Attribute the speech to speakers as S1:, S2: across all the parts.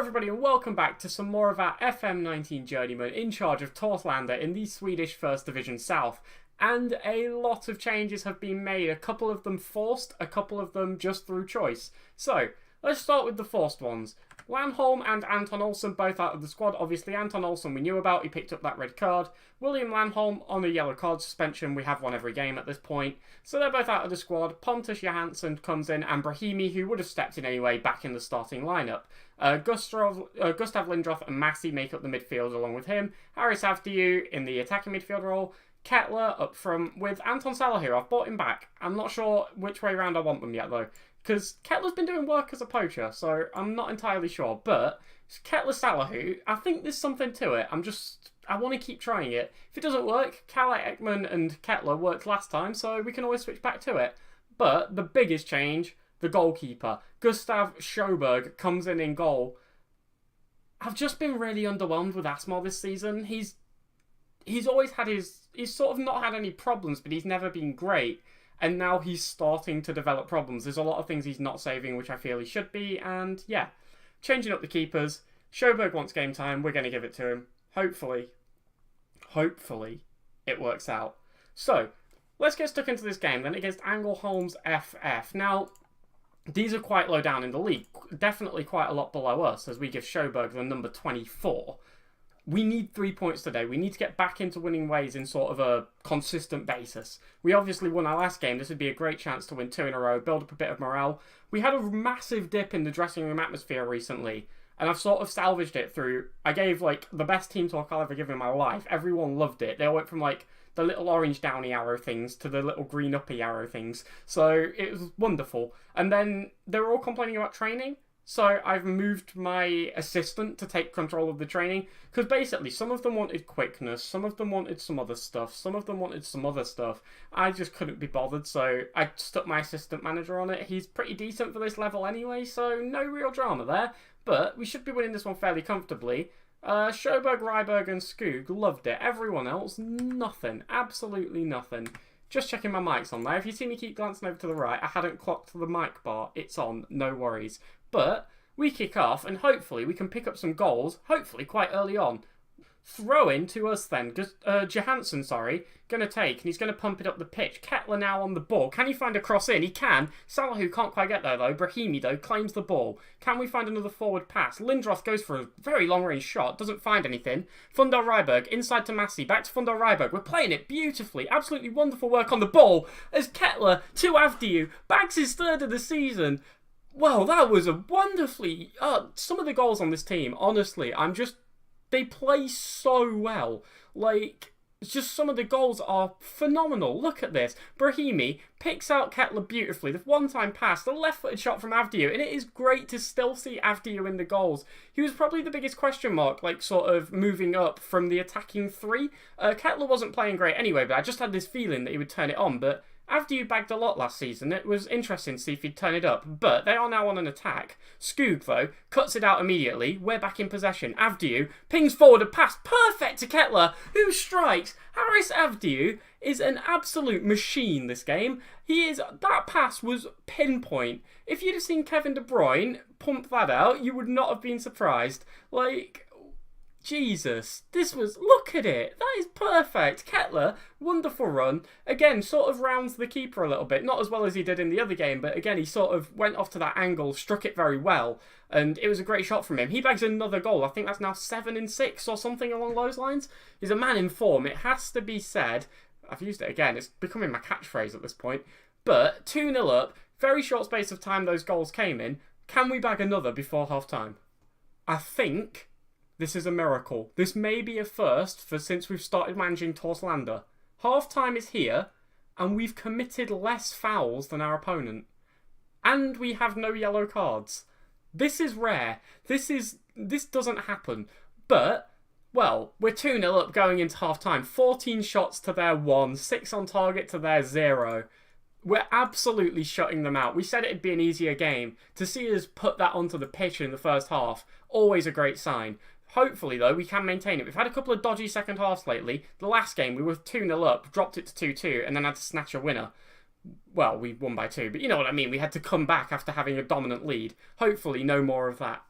S1: everybody and welcome back to some more of our FM19 Journeyman in charge of Torte in the Swedish First Division South. And a lot of changes have been made, a couple of them forced, a couple of them just through choice. So, let's start with the forced ones. Landholm and Anton Olsson both out of the squad. Obviously Anton Olsson we knew about, he picked up that red card. William Landholm on a yellow card suspension, we have one every game at this point. So they're both out of the squad. Pontus Johansson comes in and Brahimi, who would have stepped in anyway, back in the starting lineup. Gustav Lindroth and Massey make up the midfield along with him. Haris Avdiu in the attacking midfield role. Kettler up front with Anton Salahu. I've bought him back. I'm not sure which way round I want them yet though, because Kettler's been doing work as a poacher, so I'm not entirely sure. But Kettler Salahu, I think there's something to it. I want to keep trying it. If it doesn't work, Kalle Ekman and Kettler worked last time, so we can always switch back to it. But the biggest change, the goalkeeper. Gustav Sjoberg comes in goal. I've just been really underwhelmed with Asmar this season. He's always had he's sort of not had any problems, but he's never been great. And now he's starting to develop problems. There's a lot of things he's not saving, which I feel he should be. And yeah, changing up the keepers. Sjoberg wants game time. We're going to give it to him. Hopefully, it works out. So, let's get stuck into this game then against Holmes FF. Now, these are quite low down in the league. Definitely quite a lot below us as we give Sjoberg the number 24. We need 3 points today. We need to get back into winning ways in sort of a consistent basis. We obviously won our last game. This would be a great chance to win 2 in a row, build up a bit of morale. We had a massive dip in the dressing room atmosphere recently, and I've sort of salvaged it through... I gave, like, the best team talk I'll ever give in my life. Everyone loved it. They went from, like, the little orange downy arrow things to the little green uppy arrow things. So it was wonderful. And then they were all complaining about training. So I've moved my assistant to take control of the training. Because basically, some of them wanted quickness, some of them wanted some other stuff, some of them wanted some other stuff. I just couldn't be bothered, so I stuck my assistant manager on it. He's pretty decent for this level anyway, so no real drama there. But we should be winning this one fairly comfortably. Sjoberg, Ryberg and Skog loved it. Everyone else, nothing. Absolutely nothing. Just checking my mic's on there. If you see me keep glancing over to the right, I hadn't clocked the mic bar. It's on, no worries. But we kick off and hopefully we can pick up some goals, hopefully quite early on. Throw in to us then. Johansson, going to take, and he's going to pump it up the pitch. Kettler now on the ball. Can he find a cross in? He can. Salahu can't quite get there though. Brahimi though claims the ball. Can we find another forward pass? Lindroth goes for a very long range shot. Doesn't find anything. Fundel Ryberg inside to Massey. Back to Fundel Ryberg. We're playing it beautifully. Absolutely wonderful work on the ball as Kettler to Avdiu bags his third of the season. Well, that was a wonderfully... some of the goals on this team, honestly, they play so well. Like, it's just some of the goals are phenomenal. Look at this. Brahimi picks out Kettler beautifully. The one-time pass, the left-footed shot from Avdiu, and it is great to still see Avdiu in the goals. He was probably the biggest question mark, like, sort of moving up from the attacking three. Kettler wasn't playing great anyway, but I just had this feeling that he would turn it on, but... Avdiu bagged a lot last season. It was interesting to see if he'd turn it up, but they are now on an attack. Skog, though, cuts it out immediately. We're back in possession. Avdiu pings forward a pass. Perfect to Kettler, who strikes. Haris Avdiu is an absolute machine this game. That pass was pinpoint. If you'd have seen Kevin De Bruyne pump that out, you would not have been surprised. Like... Jesus, look at it, that is perfect. Kettler, wonderful run. Again, sort of rounds the keeper a little bit, not as well as he did in the other game, but again, he sort of went off to that angle, struck it very well, and it was a great shot from him. He bags another goal. I think that's now 7 in 6 or something along those lines. He's a man in form, it has to be said. I've used it again, it's becoming my catchphrase at this point. But 2-0 up, very short space of time those goals came in. Can we bag another before half-time? I think... This is a miracle. This may be a first since we've started managing Torslander. Half-time is here, and we've committed less fouls than our opponent. And we have no yellow cards. This is rare. This doesn't happen. But, well, we're 2-0 up going into half-time. 14 shots to their 1, 6 on target to their 0. We're absolutely shutting them out. We said it'd be an easier game. To see us put that onto the pitch in the first half, always a great sign. Hopefully, though, we can maintain it. We've had a couple of dodgy second halves lately. The last game, we were 2-0 up, dropped it to 2-2, and then had to snatch a winner. Well, we won by 2, but you know what I mean. We had to come back after having a dominant lead. Hopefully, no more of that.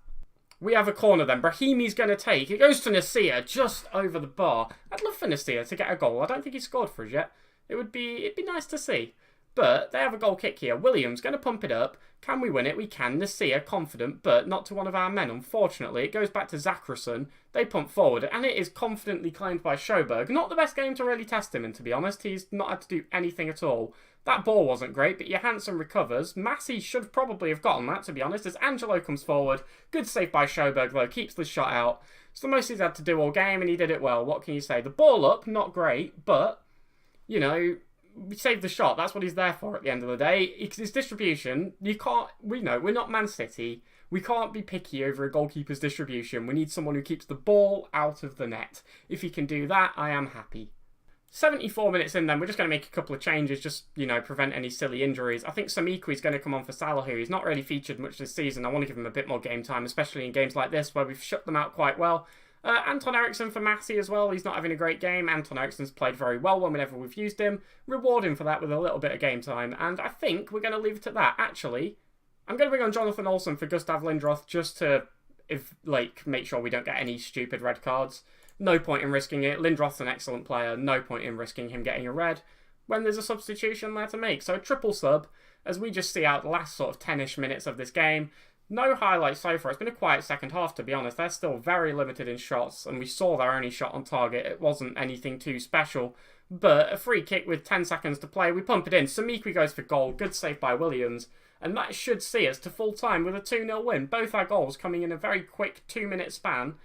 S1: We have a corner then. Brahimi's going to take. It goes to Nasir, just over the bar. I'd love for Nasir to get a goal. I don't think he's scored for us yet. It'd be nice to see. But they have a goal kick here. Williams going to pump it up. Can we win it? We can. Nasir confident, but not to one of our men. Unfortunately, it goes back to Zacherson. They pump forward, and it is confidently claimed by Sjoberg. Not the best game to really test him in, to be honest. He's not had to do anything at all. That ball wasn't great, but Johansson recovers. Massey should probably have gotten that, to be honest, as Angelo comes forward. Good save by Sjoberg, though. Keeps the shot out. It's the most he's had to do all game, and he did it well. What can you say? The ball up, not great, but, you know, we saved the shot. That's what he's there for at the end of the day. His distribution, you can't... We know, we're not Man City. We can't be picky over a goalkeeper's distribution. We need someone who keeps the ball out of the net. If he can do that, I am happy. 74 minutes in then, we're just going to make a couple of changes, just, you know, prevent any silly injuries. I think Samikui is going to come on for Salahu. He's not really featured much this season. I want to give him a bit more game time, especially in games like this where we've shut them out quite well. Anton Eriksson for Massey as well. He's not having a great game. Anton Eriksson's played very well whenever we've used him. Reward him for that with a little bit of game time. And I think we're going to leave it at that. Actually, I'm going to bring on Jonathan Olsen for Gustav Lindroth just to, make sure we don't get any stupid red cards. No point in risking it. Lindroth's an excellent player. No point in risking him getting a red when there's a substitution there to make. So a triple sub as we just see out the last sort of 10-ish minutes of this game. No highlights so far. It's been a quiet second half, to be honest. They're still very limited in shots, and we saw their only shot on target. It wasn't anything too special. But a free kick with 10 seconds to play. We pump it in. Samikui goes for goal. Good save by Williams. And that should see us to full time with a 2-0 win. Both our goals coming in a very quick 2-minute span.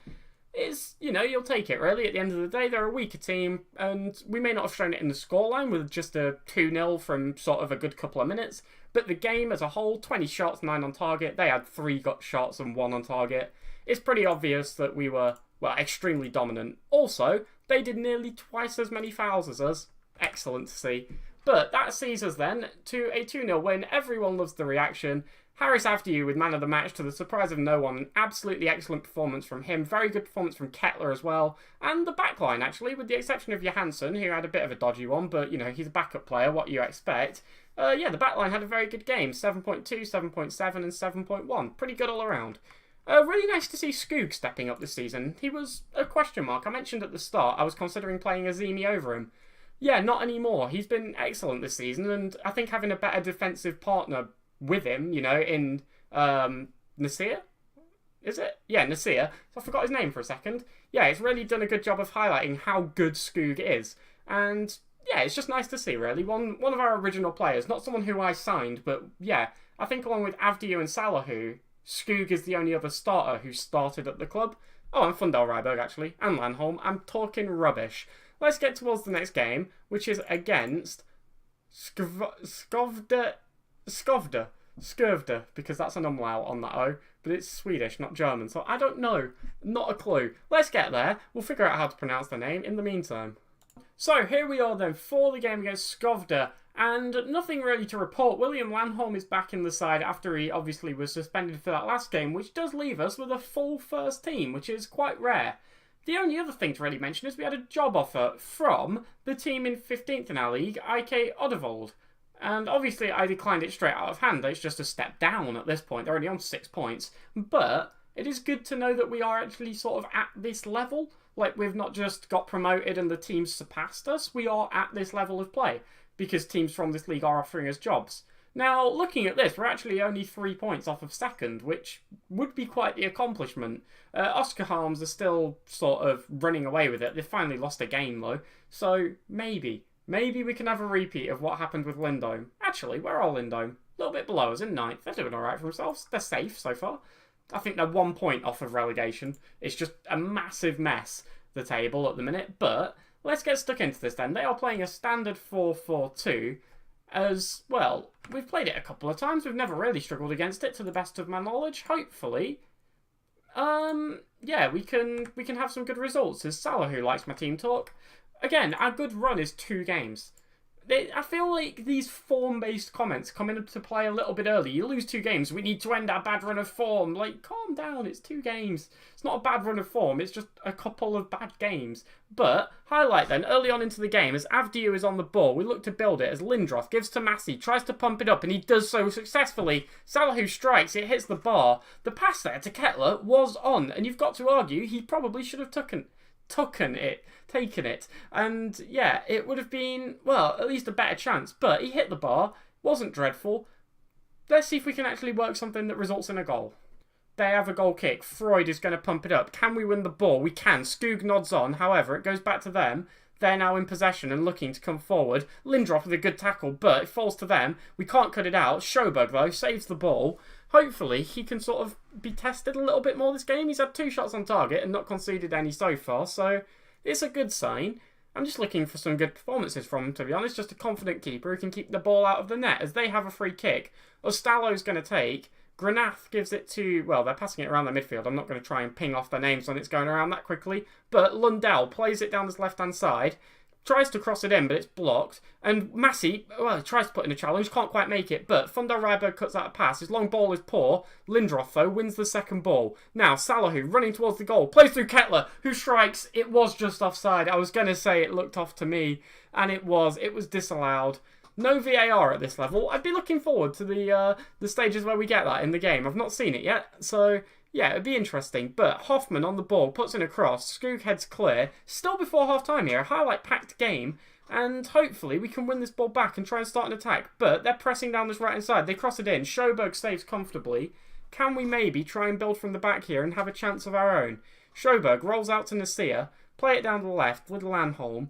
S1: You know, you'll take it, really. At the end of the day, they're a weaker team, and we may not have shown it in the scoreline with just a 2-0 from sort of a good couple of minutes, but the game as a whole, 20 shots, 9 on target. They had 3 shots and 1 on target. It's pretty obvious that we were, well, extremely dominant. Also, they did nearly twice as many fouls as us. Excellent to see. But that sees us then to a 2-0 win. Everyone loves the reaction. Haris Avdiu with man of the match to the surprise of no one. An absolutely excellent performance from him. Very good performance from Kettler as well. And the backline, actually, with the exception of Johansson, who had a bit of a dodgy one, but, you know, he's a backup player, what you expect. Yeah, the backline had a very good game. 7.2, 7.7 and 7.1. Pretty good all around. Really nice to see Skoog stepping up this season. He was a question mark. I mentioned at the start I was considering playing Azimi over him. Yeah, not anymore. He's been excellent this season, and I think having a better defensive partner with him, you know, in Nasir? Is it? Yeah, Nasir. So I forgot his name for a second. Yeah, it's really done a good job of highlighting how good Skoog is. And yeah, it's just nice to see, really. One of our original players, not someone who I signed, but yeah, I think along with Avdiu and Salahu, Skoog is the only other starter who started at the club. Oh, and Fundel Ryberg, actually, and Landholm. I'm talking rubbish. Let's get towards the next game, which is against Skovde, because that's an umlaut on that O, but it's Swedish, not German, so I don't know. Not a clue. Let's get there. We'll figure out how to pronounce the name in the meantime. So here we are then for the game against Skovde, and nothing really to report. William Landholm is back in the side after he obviously was suspended for that last game, which does leave us with a full first team, which is quite rare. The only other thing to really mention is we had a job offer from the team in 15th in our league, AIK Oddevold. And obviously I declined it straight out of hand. It's just a step down at this point. They're only on 6 points. But it is good to know that we are actually sort of at this level. Like, we've not just got promoted and the teams surpassed us. We are at this level of play because teams from this league are offering us jobs. Now, looking at this, we're actually only 3 points off of second, which would be quite the accomplishment. Oscar Holmes are still sort of running away with it. They've finally lost a game, though. So, maybe we can have a repeat of what happened with Lindome. Actually, where are Lindome? A little bit below us in 9th. They're doing alright for themselves. They're safe so far. I think they're 1 point off of relegation. It's just a massive mess, the table at the minute. But let's get stuck into this then. They are playing a standard 4-4-2. As well, we've played it a couple of times. We've never really struggled against it, to the best of my knowledge. Hopefully, yeah, we can have some good results. As Salah, who likes my team talk, again, our good run is 2 games. I feel like these form-based comments come into play a little bit early. You lose 2 games, we need to end our bad run of form. Like, calm down, it's 2 games. It's not a bad run of form, it's just a couple of bad games. But, highlight then, early on into the game, as Avdiu is on the ball, we look to build it as Lindroth gives to Massey, tries to pump it up, and he does so successfully. Salahu strikes, it hits the bar. The pass there to Kettler was on, and you've got to argue he probably should have taken it, and yeah, it would have been, well, at least a better chance, but he hit the bar, wasn't dreadful. Let's see if we can actually work something that results in a goal. They have a goal kick, Freud is going to pump it up, can we win the ball? We can, Skoog nods on, however, it goes back to them, they're now in possession and looking to come forward. Lindroth with a good tackle, but it falls to them, we can't cut it out. Sjoberg though, saves the ball. Hopefully, he can sort of be tested a little bit more this game. He's had 2 shots on target and not conceded any so far, so it's a good sign. I'm just looking for some good performances from him, to be honest. Just a confident keeper who can keep the ball out of the net as they have a free kick. Ostalo's going to take. Granath gives it to, well, they're passing it around the midfield. I'm not going to try and ping off their names when it's going around that quickly. But Lundell plays it down his left-hand side. Tries to cross it in, but it's blocked. And Massey, well, tries to put in a challenge, can't quite make it. But Fundar Ryberg cuts out a pass. His long ball is poor. Lindroth, though, wins the second ball. Now, Salahu running towards the goal. Plays through Kettler, who strikes. It was just offside. I was going to say it looked off to me. And it was. It was disallowed. No VAR at this level. I'd be looking forward to the stages where we get that in the game. I've not seen it yet. So, yeah, it'd be interesting. But Hoffman on the ball, puts in a cross. Skoog heads clear. Still before half-time here. A highlight-packed game. And hopefully we can win this ball back and try and start an attack. But they're pressing down this right-hand side. They cross it in. Sjoberg saves comfortably. Can we maybe try and build from the back here and have a chance of our own? Sjoberg rolls out to Nasir. Play it down to the left with Landholm.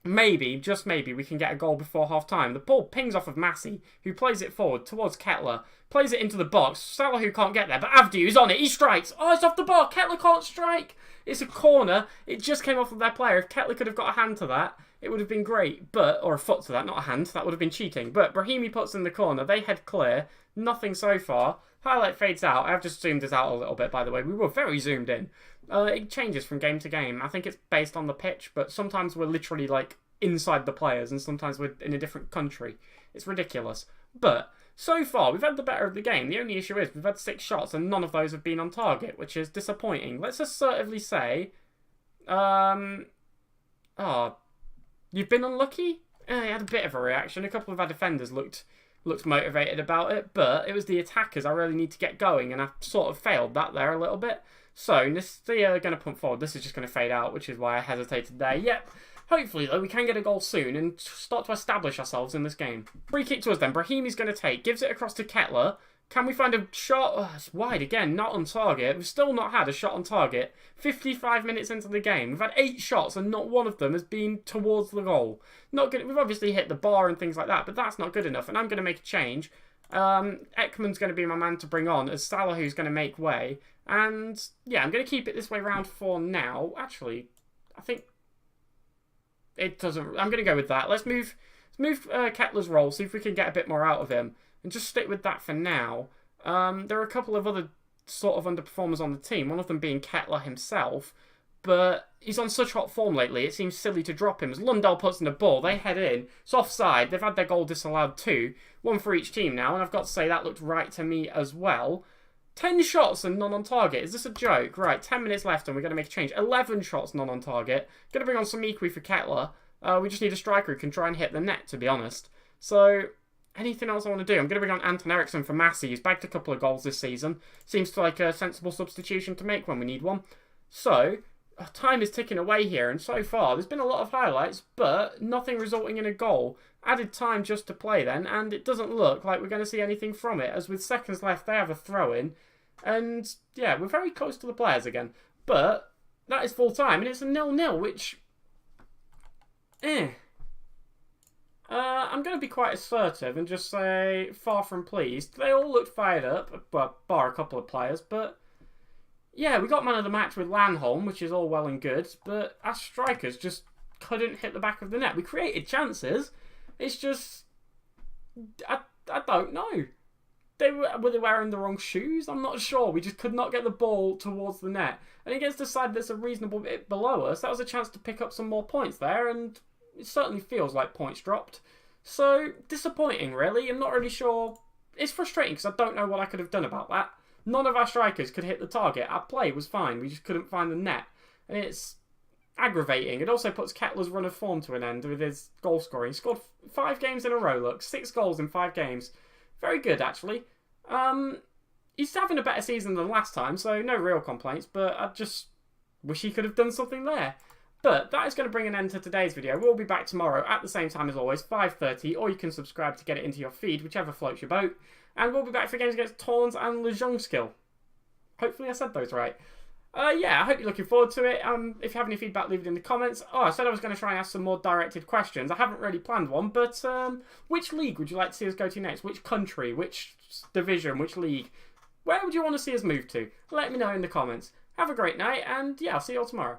S1: Maybe, just maybe, we can get a goal before half-time. The ball pings off of Massey, who plays it forward towards Kettler. Plays it into the box. Salahu can't get there, but Avdiu is on it. He strikes. Oh, it's off the bar. Kettler can't strike. It's a corner. It just came off of their player. If Kettler could have got a hand to that, it would have been great. But, or a foot to that, not a hand. That would have been cheating. But Brahimi puts in the corner. They head clear. Nothing so far. Highlight fades out. I've just zoomed this out a little bit, by the way. We were very zoomed in. It changes from game to game. I think it's based on the pitch, but sometimes we're literally, like, inside the players, and sometimes we're in a different country. It's ridiculous. But so far, we've had the better of the game. The only issue is we've had 6 shots, and none of those have been on target, which is disappointing. Let's assertively say, you've been unlucky? He had a bit of a reaction. A couple of our defenders looked motivated about it, but it was the attackers I really need to get going, and I sort of failed that there a little bit. So, Nastia are going to pump forward. This is just going to fade out, which is why I hesitated there. Yep. Hopefully, though, we can get a goal soon and start to establish ourselves in this game. Free kick to us then. Brahimi's going to take. Gives it across to Kettler. Can we find a shot? Oh, it's wide again. Not on target. We've still not had a shot on target. 55 minutes into the game. We've had 8 shots and not one of them has been towards the goal. Not good. We've obviously hit the bar and things like that, but that's not good enough. And I'm going to make a change. Ekman's going to be my man to bring on as Salahu's going to make way. And yeah, I'm going to keep it this way round for now. Actually, I think it doesn't. I'm going to go with that. Let's move Kettler's role, see if we can get a bit more out of him, and just stick with that for now. There are a couple of other sort of underperformers on the team, one of them being Kettler himself, but he's on such hot form lately, it seems silly to drop him. As Lundell puts in the ball, they head in. It's offside. They've had their goal disallowed too. 1 for each team now, and I've got to say that looked right to me as well. 10 shots and none on target. Is this a joke? Right, 10 minutes left and we're going to make a change. 11 shots, none on target. Going to bring on Samikwi for Kettler. We just need a striker who can try and hit the net, to be honest. So, anything else I want to do? I'm going to bring on Anton Eriksson for Massey. He's bagged a couple of goals this season. Seems like a sensible substitution to make when we need one. So, time is ticking away here, and so far there's been a lot of highlights, but nothing resulting in a goal. Added time just to play then, and it doesn't look like we're going to see anything from it, as with seconds left they have a throw-in. And, yeah, we're very close to the players again. But, that is full time, and it's a 0-0, which... I'm going to be quite assertive and just say, far from pleased. They all looked fired up, well, bar a couple of players, but... Yeah, we got man of the match with Landholm, which is all well and good, but our strikers just couldn't hit the back of the net. We created chances, it's just... I don't know. Were they wearing the wrong shoes? I'm not sure. We just could not get the ball towards the net. And against the side that's a reasonable bit below us, that was a chance to pick up some more points there, and it certainly feels like points dropped. So, disappointing, really. I'm not really sure. It's frustrating because I don't know what I could have done about that. None of our strikers could hit the target. Our play was fine. We just couldn't find the net. And it's aggravating. It also puts Kettler's run of form to an end with his goal scoring. He scored 5 games in a row, look. 6 goals in 5 games. Very good, actually. He's having a better season than last time, so no real complaints, but I just wish he could have done something there. But that is going to bring an end to today's video. We'll be back tomorrow at the same time as always, 5:30, or you can subscribe to get it into your feed, whichever floats your boat. And we'll be back for games against Torte and Lejongskill. Hopefully I said those right. Yeah, I hope you're looking forward to it. If you have any feedback, leave it in the comments. Oh, I said I was going to try and ask some more directed questions. I haven't really planned one, but which league would you like to see us go to next? Which country? Which division? Which league? Where would you want to see us move to? Let me know in the comments. Have a great night, and yeah, I'll see you all tomorrow.